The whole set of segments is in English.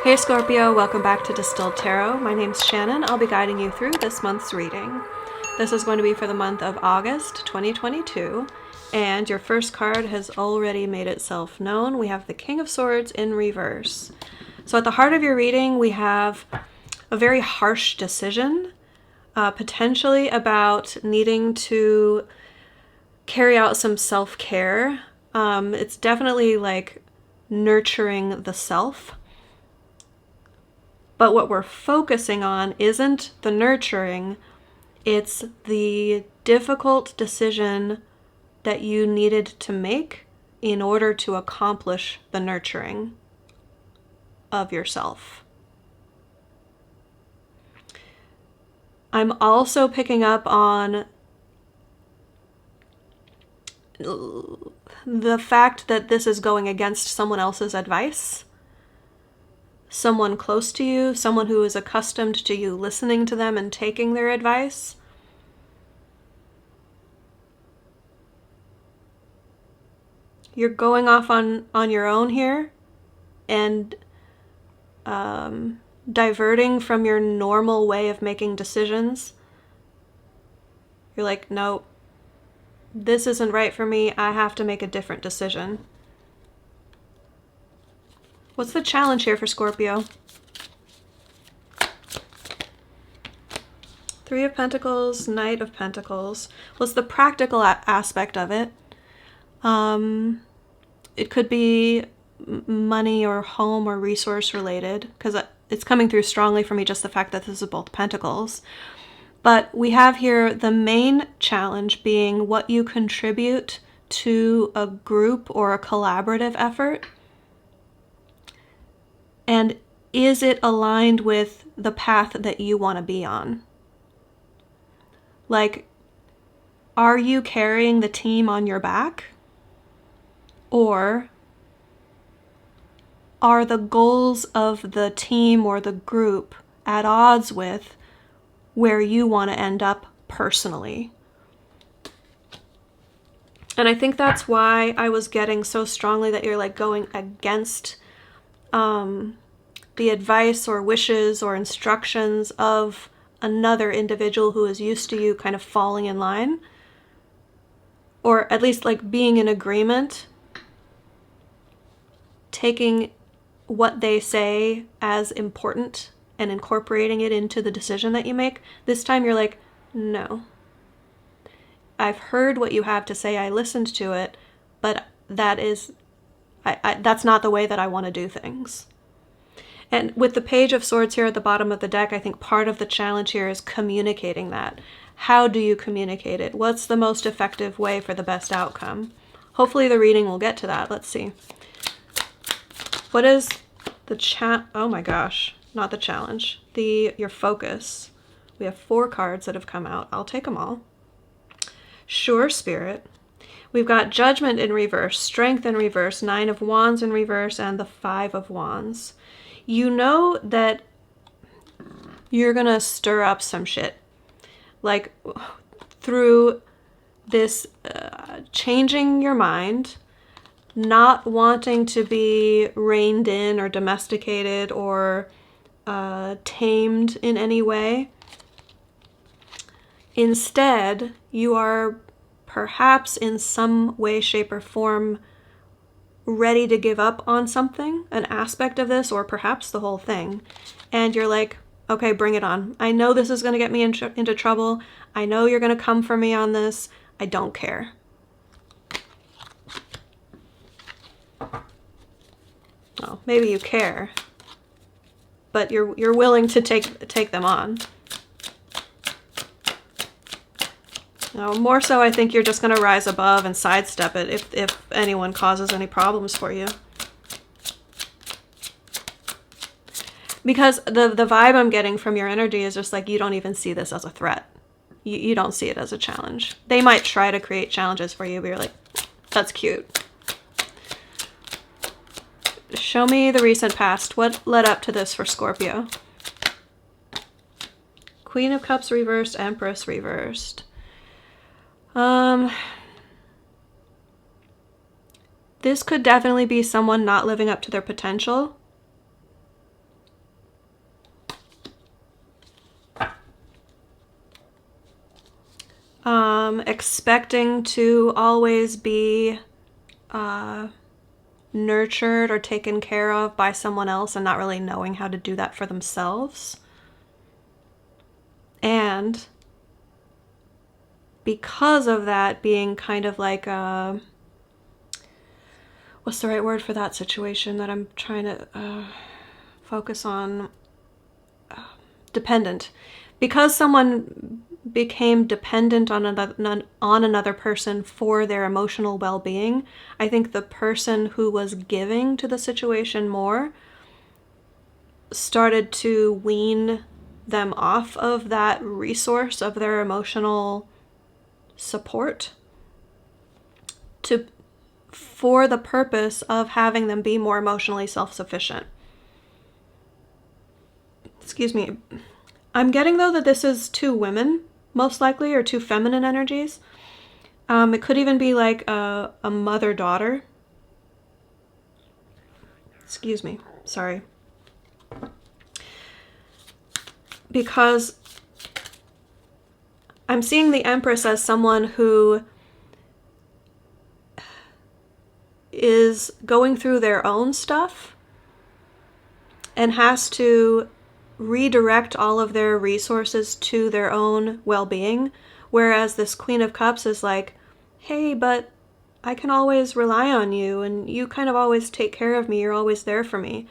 Hey Scorpio, welcome back to Distilled Tarot. My name's Shannon. I'll be guiding you through this month's reading. This is going to be for the month of August 2022, and your first card has already made itself known. We have the King of Swords in reverse. So at the heart of your reading, we have a very harsh decision, potentially about needing to carry out some self-care. It's definitely like nurturing the self. But what we're focusing on isn't the nurturing, it's the difficult decision that you needed to make in order to accomplish the nurturing of yourself. I'm also picking up on the fact that this is going against someone else's advice. Someone close to you, someone who is accustomed to you listening to them and taking their advice. You're going off on your own here and diverting from your normal way of making decisions. You're like, no, this isn't right for me. I have to make a different decision. What's the challenge here for Scorpio? Three of Pentacles, Knight of Pentacles. What's the practical aspect of it? It could be money or home or resource related, because it's coming through strongly for me, just the fact that this is both Pentacles. But we have here the main challenge being what you contribute to a group or a collaborative effort. And is it aligned with the path that you want to be on? Like, are you carrying the team on your back? Or are the goals of the team or the group at odds with where you want to end up personally? And I think that's why I was getting so strongly that you're like going against the advice or wishes or instructions of another individual who is used to you kind of falling in line, or at least like being in agreement, taking what they say as important and incorporating it into the decision that you make. This time you're like, no, I've heard what you have to say, I listened to it, but that's not the way that I want to do things. And with the Page of Swords here at the bottom of the deck, I think part of the challenge here is communicating that. How do you communicate it? What's the most effective way for the best outcome? Hopefully the reading will get to that. Let's see. What is the oh my gosh, not the challenge. Your focus. We have 4 cards that have come out. I'll take them all. Sure Spirit. We've got Judgment in reverse, Strength in reverse, 9 of Wands in reverse, and the 5 of Wands. You know that you're gonna stir up some shit. Like, through this changing your mind, not wanting to be reined in or domesticated or tamed in any way. Instead, you are perhaps in some way, shape, or form ready to give up on something, an aspect of this, or perhaps the whole thing. And you're like, okay, bring it on. I know this is going to get me into trouble. I know you're going to come for me on this. I don't care. Well, maybe you care, but you're willing to take them on. No, more so, I think you're just going to rise above and sidestep it if anyone causes any problems for you. Because the vibe I'm getting from your energy is just like you don't even see this as a threat. You don't see it as a challenge. They might try to create challenges for you, but you're like, that's cute. Show me the recent past. What led up to this for Scorpio? Queen of Cups reversed, Empress reversed. This could definitely be someone not living up to their potential. expecting to always be nurtured or taken care of by someone else and not really knowing how to do that for themselves. And because of that, being kind of like a, what's the right word for that situation that I'm trying to focus on? Dependent. Because someone became dependent on another person for their emotional well-being, I think the person who was giving to the situation more started to wean them off of that resource of their emotional support for the purpose of having them be more emotionally self-sufficient. Excuse me. I'm getting, though, that this is two women, most likely, or two feminine energies. It could even be like a mother-daughter. Excuse me. Sorry. Because I'm seeing the Empress as someone who is going through their own stuff and has to redirect all of their resources to their own well-being, whereas this Queen of Cups is like, hey, but I can always rely on you, and you kind of always take care of me, you're always there for me.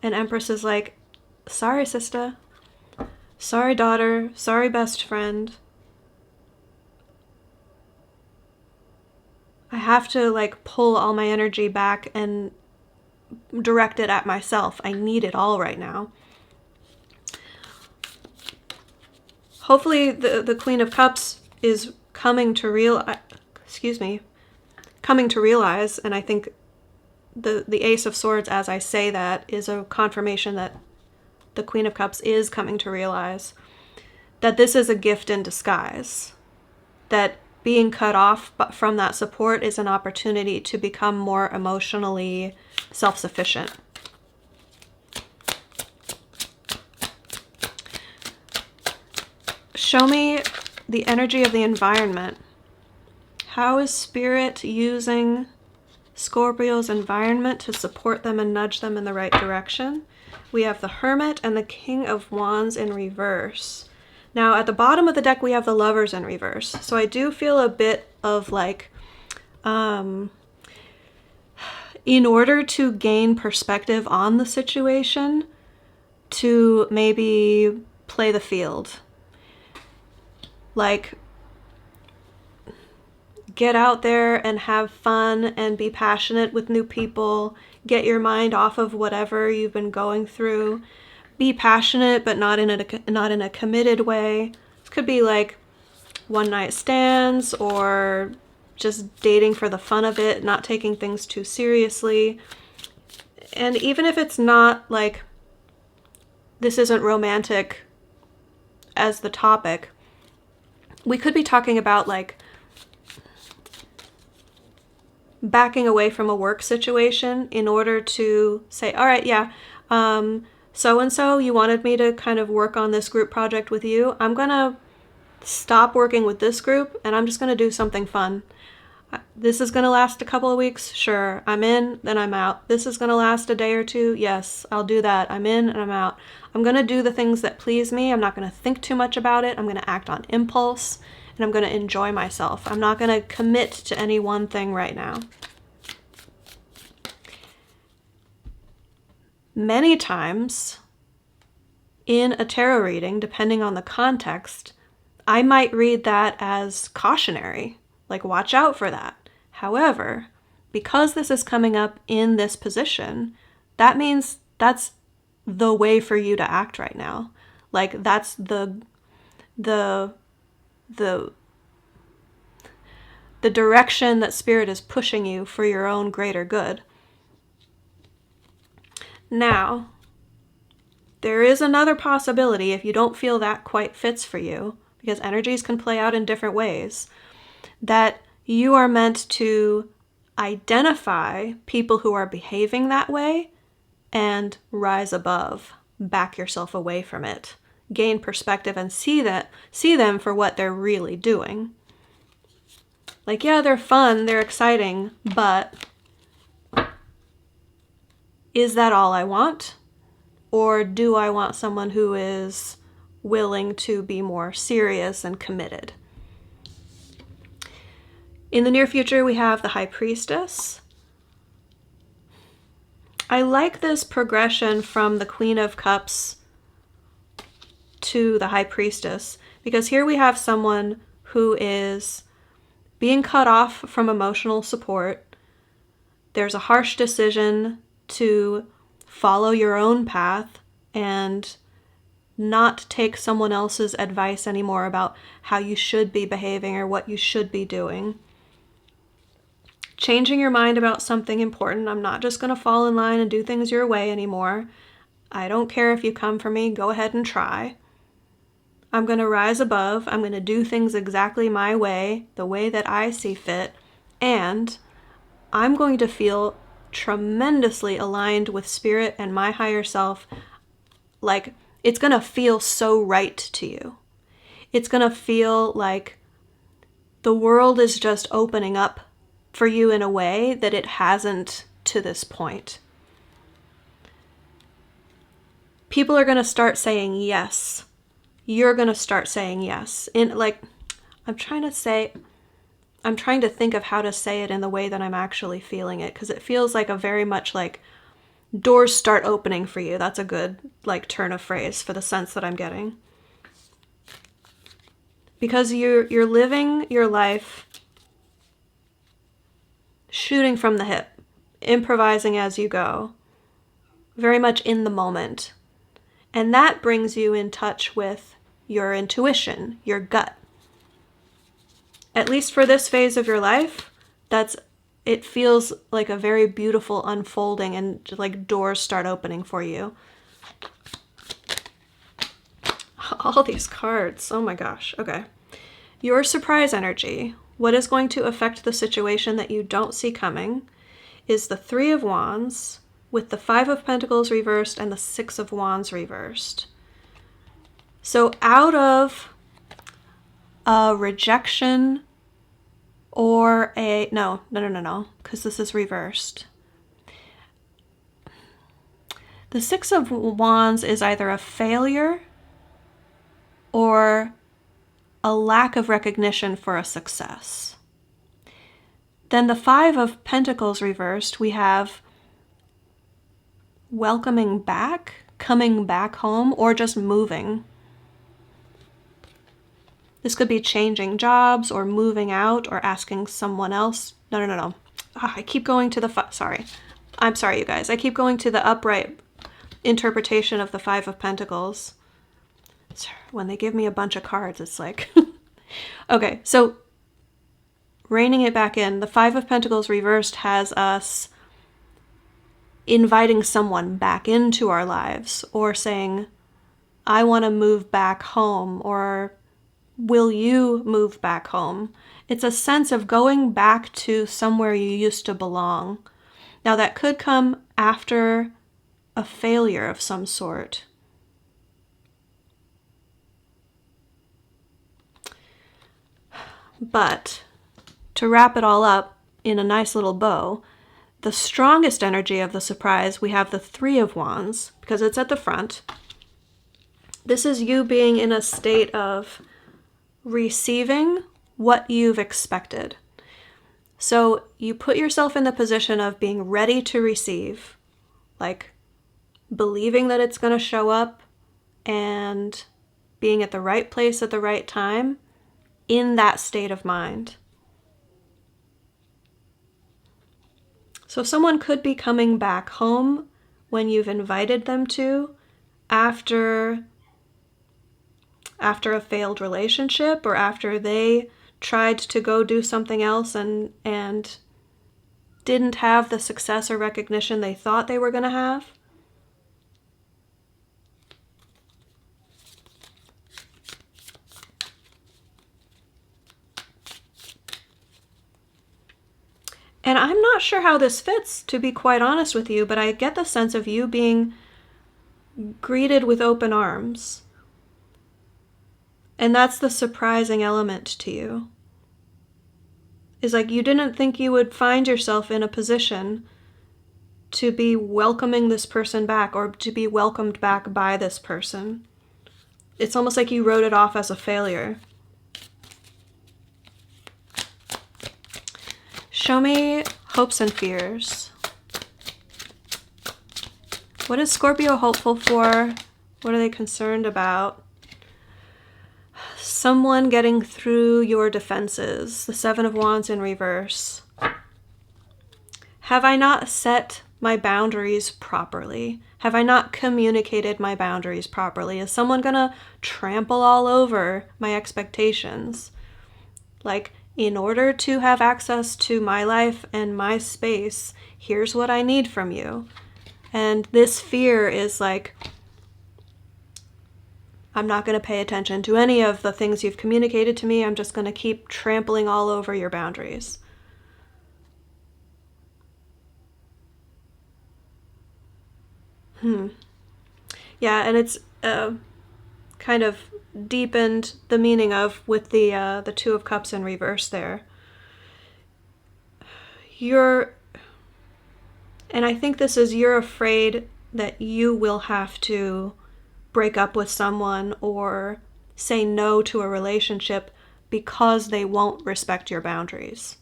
And Empress is like, sorry, sister. Sorry, daughter. Sorry, best friend. I have to like pull all my energy back and direct it at myself. I need it all right now. Hopefully the Queen of Cups is coming to realize, and I think the Ace of Swords, as I say that, is a confirmation that the Queen of Cups is coming to realize that this is a gift in disguise, that being cut off from that support is an opportunity to become more emotionally self-sufficient. Show me the energy of the environment. How is Spirit using Scorpio's environment to support them and nudge them in the right direction? We have the Hermit and the King of Wands in reverse. Now, at the bottom of the deck, we have the Lovers in reverse. So I do feel a bit of like, in order to gain perspective on the situation, to maybe play the field. Like, get out there and have fun and be passionate with new people. Get your mind off of whatever you've been going through. Be passionate, but not in a committed way. This could be like one night stands or just dating for the fun of it, not taking things too seriously. And even if it's not like, this isn't romantic as the topic, we could be talking about like backing away from a work situation in order to say, all right, yeah, so-and-so, you wanted me to kind of work on this group project with you. I'm going to stop working with this group and I'm just going to do something fun. This is going to last a couple of weeks. Sure, I'm in, then I'm out. This is going to last a day or two. Yes, I'll do that. I'm in and I'm out. I'm going to do the things that please me. I'm not going to think too much about it. I'm going to act on impulse and I'm going to enjoy myself. I'm not going to commit to any one thing right now. Many times in a tarot reading, depending on the context, I might read that as cautionary, like watch out for that. However, because this is coming up in this position, that means that's the way for you to act right now. Like that's the direction that Spirit is pushing you for your own greater good. Now, there is another possibility if you don't feel that quite fits for you, because energies can play out in different ways, that you are meant to identify people who are behaving that way and rise above, back yourself away from it, gain perspective and see them for what they're really doing. Like, yeah, they're fun, they're exciting, but is that all I want? Or do I want someone who is willing to be more serious and committed? In the near future, we have the High Priestess. I like this progression from the Queen of Cups to the High Priestess, because here we have someone who is being cut off from emotional support. There's a harsh decision to follow your own path and not take someone else's advice anymore about how you should be behaving or what you should be doing. Changing your mind about something important. I'm not just going to fall in line and do things your way anymore. I don't care if you come for me. Go ahead and try. I'm going to rise above. I'm going to do things exactly my way, the way that I see fit. And I'm going to feel tremendously aligned with spirit and my higher self. Like, it's going to feel so right to you. It's going to feel like the world is just opening up for you in a way that it hasn't to this point. People are going to start saying yes. You're going to start saying yes. I'm trying to think of how to say it in the way that I'm actually feeling it, because it feels like a very much like doors start opening for you. That's a good turn of phrase for the sense that I'm getting. Because you're living your life shooting from the hip, improvising as you go, very much in the moment. And that brings you in touch with your intuition, your gut. At least for this phase of your life, it feels like a very beautiful unfolding, and like doors start opening for you. All these cards, oh my gosh, okay. Your surprise energy, what is going to affect the situation that you don't see coming, is the Three of Wands with the Five of Pentacles reversed and the Six of Wands reversed. So out of a rejection or no, because this is reversed. The Six of Wands is either a failure or a lack of recognition for a success. Then the Five of Pentacles reversed, we have welcoming back, coming back home, or just moving. This could be changing jobs or moving out or asking someone else. No. I keep going to the I'm sorry, you guys. I keep going to the upright interpretation of the Five of Pentacles. When they give me a bunch of cards, it's like... Okay, so reining it back in, the Five of Pentacles reversed has us inviting someone back into our lives, or saying, I want to move back home, or will you move back home? It's a sense of going back to somewhere you used to belong. Now that could come after a failure of some sort. But to wrap it all up in a nice little bow, the strongest energy of the surprise, we have the Three of Wands, because it's at the front. This is you being in a state of receiving what you've expected. So you put yourself in the position of being ready to receive, like believing that it's going to show up and being at the right place at the right time, in that state of mind. So someone could be coming back home when you've invited them to, after a failed relationship, or after they tried to go do something else and didn't have the success or recognition they thought they were going to have. And I'm not sure how this fits, to be quite honest with you, but I get the sense of you being greeted with open arms. And that's the surprising element to you. is like you didn't think you would find yourself in a position to be welcoming this person back or to be welcomed back by this person. It's almost like you wrote it off as a failure. Show me hopes and fears. What is Scorpio hopeful for? What are they concerned about? Someone getting through your defenses. The Seven of Wands in reverse. Have I not set my boundaries properly? Have I not communicated my boundaries properly? Is someone gonna trample all over my expectations? Like, in order to have access to my life and my space, here's what I need from you. And this fear is like, I'm not going to pay attention to any of the things you've communicated to me. I'm just going to keep trampling all over your boundaries. Yeah, and it's kind of deepened the meaning of with the Two of Cups in reverse there. And I think this is, you're afraid that you will have to break up with someone or say no to a relationship because they won't respect your boundaries.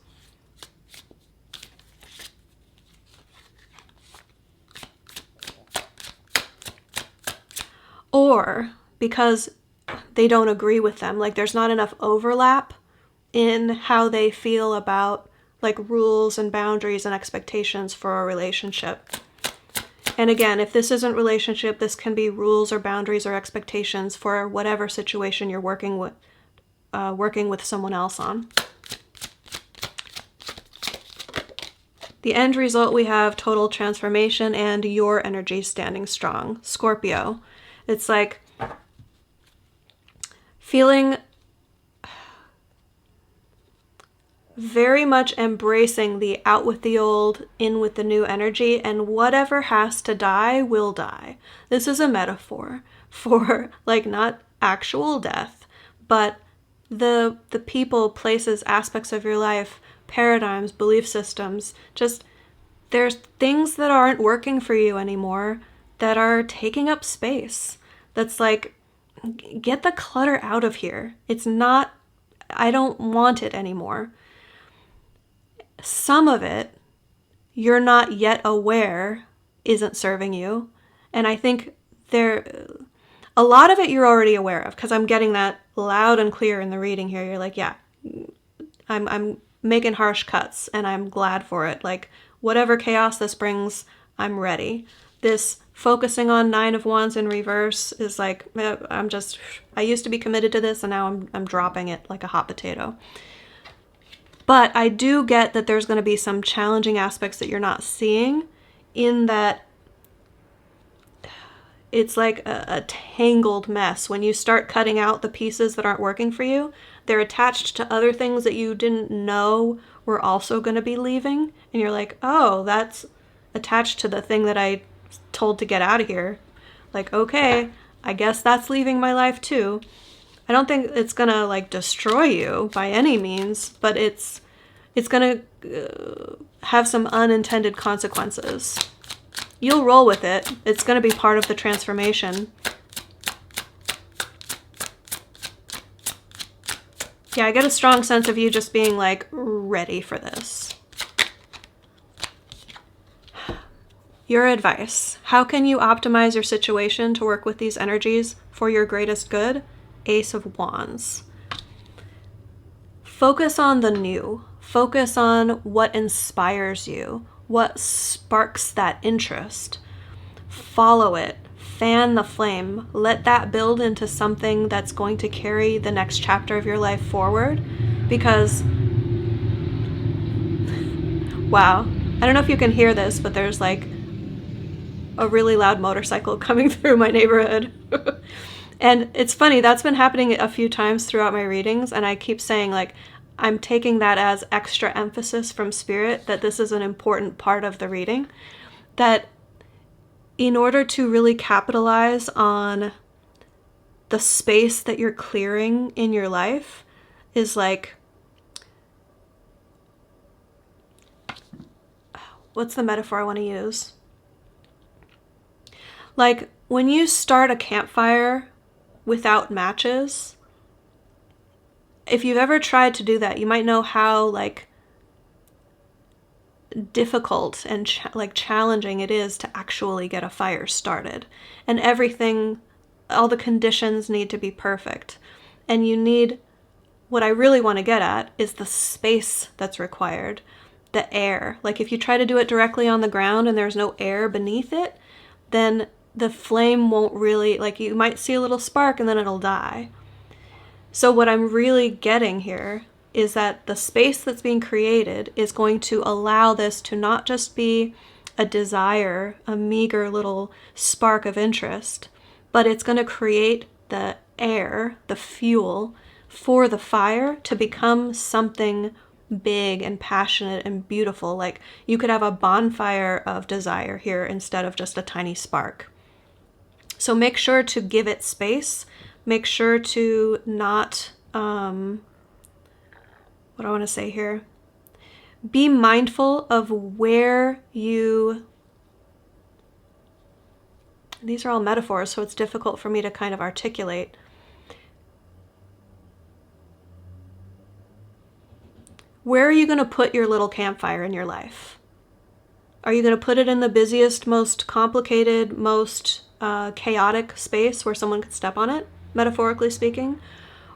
Or because they don't agree with them. Like there's not enough overlap in how they feel about like rules and boundaries and expectations for a relationship. And again, if this isn't relationship, this can be rules or boundaries or expectations for whatever situation you're working with someone else on. The end result, we have total transformation and your energy standing strong. Scorpio. It's like feeling very much embracing the out with the old, in with the new energy, and whatever has to die will die. This is a metaphor for like not actual death, but the people, places, aspects of your life, paradigms, belief systems, just there's things that aren't working for you anymore that are taking up space. That's like, get the clutter out of here. It's not, I don't want it anymore. Some of it you're not yet aware isn't serving you. And I think a lot of it you're already aware of, because I'm getting that loud and clear in the reading here. You're like, yeah, I'm making harsh cuts and I'm glad for it. Like whatever chaos this brings, I'm ready. This focusing on Nine of Wands in reverse is like, I used to be committed to this and now I'm dropping it like a hot potato. But I do get that there's going to be some challenging aspects that you're not seeing, in that it's like a tangled mess. When you start cutting out the pieces that aren't working for you, they're attached to other things that you didn't know were also going to be leaving. And you're like, oh, that's attached to the thing that I told to get out of here. Like, okay, I guess that's leaving my life too. I don't think it's gonna like destroy you by any means, but it's gonna have some unintended consequences. You'll roll with it. It's gonna be part of the transformation. Yeah, I get a strong sense of you just being like ready for this. Your advice. How can you optimize your situation to work with these energies for your greatest good? Ace of Wands. Focus on the new. Focus on what inspires you, what sparks that interest. Follow it. Fan the flame. Let that build into something that's going to carry the next chapter of your life forward. Because, wow, I don't know if you can hear this, but there's like a really loud motorcycle coming through my neighborhood. And it's funny, that's been happening a few times throughout my readings, and I keep saying, like, I'm taking that as extra emphasis from Spirit, that this is an important part of the reading, that in order to really capitalize on the space that you're clearing in your life is like what's the metaphor I want to use? Like when you start a campfire without matches, if you've ever tried to do that, you might know how like difficult and challenging it is to actually get a fire started. And everything, all the conditions need to be perfect. And you need, what I really want to get at is the space that's required, the air. Like if you try to do it directly on the ground and there's no air beneath it, then the flame won't really, like you might see a little spark and then it'll die. So what I'm really getting here is that the space that's being created is going to allow this to not just be a desire, a meager little spark of interest, but it's going to create the air, the fuel for the fire to become something big and passionate and beautiful. Like you could have a bonfire of desire here instead of just a tiny spark. So make sure to give it space. Make sure to not, what do I want to say here? Be mindful of where you, these are all metaphors, so it's difficult for me to kind of articulate. Where are you going to put your little campfire in your life? Are you going to put it in the busiest, most complicated, most chaotic space where someone could step on it, metaphorically speaking?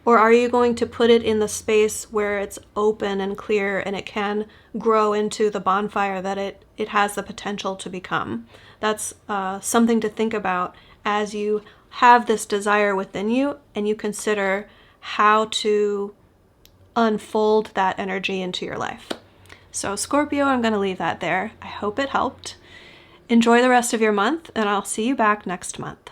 Or are you going to put it in the space where it's open and clear and it can grow into the bonfire that it has the potential to become? That's something to think about as you have this desire within you and you consider how to unfold that energy into your life. So Scorpio, I'm going to leave that there. I hope it helped. Enjoy the rest of your month, and I'll see you back next month.